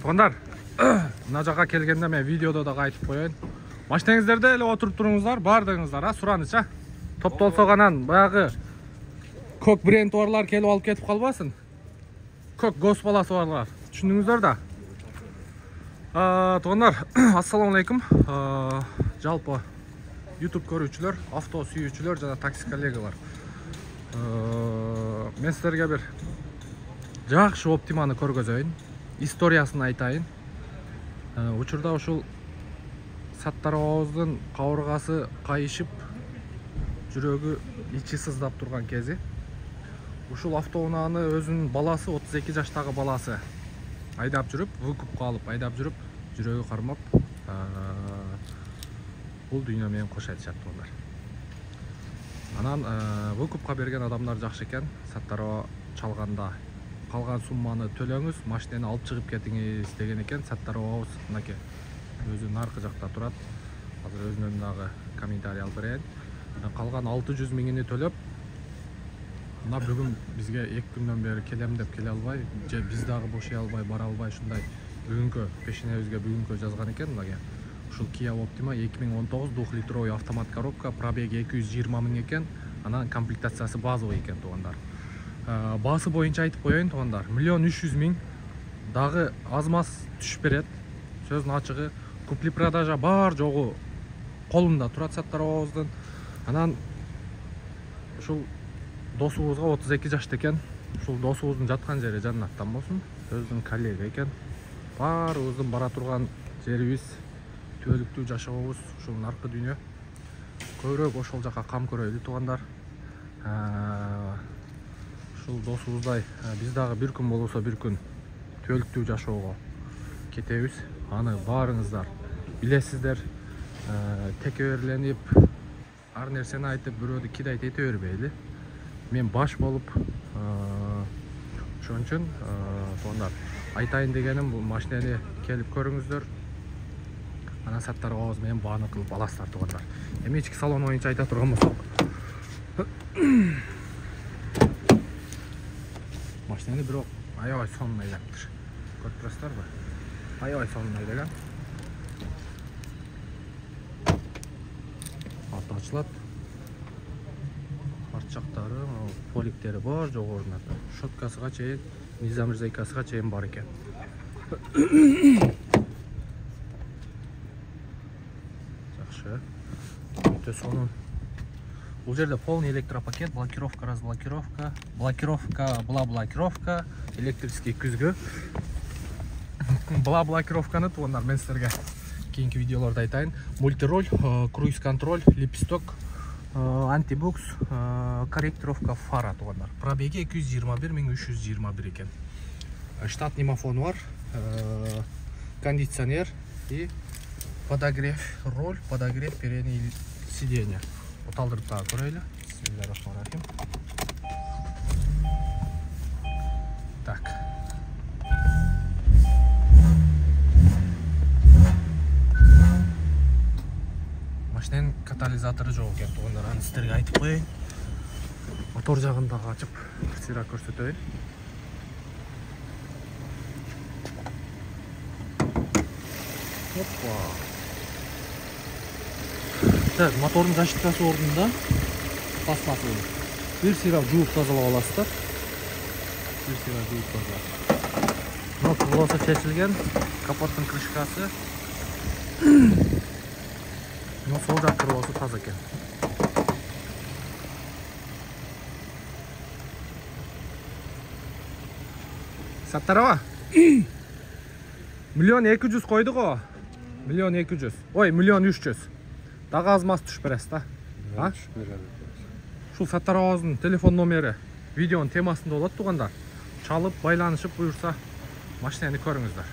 Туугандар, мына жака келгенде мен видеодо да айтып коеюн. Машинаңыздарда эле отуруп туруңуздар, бардыгыңыздар, сураныч, топтолсо анан баягы көк бренд барлар келип алып кетип калбасын. Көк гос баласы барлар. Түшүндүңүздөр да? Туугандар, ассаламу алейкум. Жалпы YouTube көрүүчүлөр, авто сүйүүчүлөр жана такси коллегалар. Мен силерге бир жакшы оптиманы көргөзөйүн, историясын айтайын. Учурда ушул Саттарбабыздын кабыргасы кайышып, жүрөгү ичи сыздап турган кези. Ушул автоунааны өзүнүн баласы, 32 жаштагы баласы айдап жүрүп, выкупка алып айдап жүрүп, жүрөгү кармап, бул дүйнө менен кош айтышат туугандар. Анан выкупка берген адамдар жакшы экен. Саттарбаба чалганда калган сумманы төлөңүз, машинени алып чыгып кетиңиз деген экен. Саттарбабабыз мынакей өзүнүн аркы жакта турат. Азыр өзүнүн дагы комментарий алып берейин. Калган 600 миңини төлөп, мына бүгүн бизге 2 күндөн бери келем деп келе албай, же биз дагы бошой албай, бара албай ушундай бүгүнкү пешенебизге бүгүнкү жазган экен. Мынагей ушул Kia Optima 2019 2-литровый автомат коробка, пробеги 220 миң экен. Анан комплектациясы базовый экен туугандар. Баасы боюнча айтып коеюн туугандар, 1,3 миң дагы аз-маз түшүп берет. Сөздүн ачыгы, купли-продажа бар жогу колунда турат Саттарбабыздын. Анан ушул досубузга 32 жашта экен. Ушул досубуздун жаткан жери жаннаттан болсун. Өзүнүн коллега экен. Баарыбыздын бара турган жерибиз, түбөлүктүү жашообуз ушул наркы дүйнө. Көбүрөөк ошол жака кам көрөйлү туугандар. Ушул досубуздай биз дагы бир күн болсо бир күн түбөлүктүү жашоого кетебиз. Аны баарыңыздар билесиздер. Текеберленип, ар нерсени айтып, бирөөдү кидайт эте бербейли. Мен баш болуп, ошон үчүн туугандар, айтайын дегеним, бул машинени келип көрүңүздөр. Анан Саттарбабабыз менен бааны кылып аласыздар туугандар. Эми ички салон боюнча айта турган болсок, машинени бирок аябай сонун айдаптыр. Көрүп турасыздарбы? Аябай сонун айдаган. Аты ачылат. Арт жактары, поликтери бар, жогорунан. Шоткасыга чейин, низам мырзайкасыга чейин бар экен. Жакшы. Өтө сонун. Бул жерде полный электропакет, блокировка, разблокировка, блокировка, бла-блокировка, электрический күзгү. Бла-блокировканы туугандар мен силерге кийинки видеолордо айтайын. Мультироль, круиз контроль, липсток, антибукс, корректировка фара туугандар. Пробеги 221 экен. Штатный мафон бар, кондиционер и подогрев руль, подогрев передней сиденья. Оталдырып дагы көрөйлү. Бисмиллахиррахманиррахим. Так. Машиненин катализатору жок экен туугандар. Аны силерге айтып коеюн. Мотор жагын дагы ачып, сыйра көрсөтөйүн. Опа. Так, мотордун защиткасы ордунда. Пластмасса. Бир сыйра жууп тазалап аласыздар. Бир сыйра жууп тазалап. Мына крылосу чечилген, капоттун крышкасы. Но сол жак крылосу таза экен. Саттарбаба. 1,200,000 койду го. 1,200,000. Ой, 1,300,000. Дагы аз-маз түшүп бересиз да. Ушул Саттарбабыздын телефон номери видеонун темасында болот туугандар. Чалып, байланышып буюрса, машинени көрүңүздөр.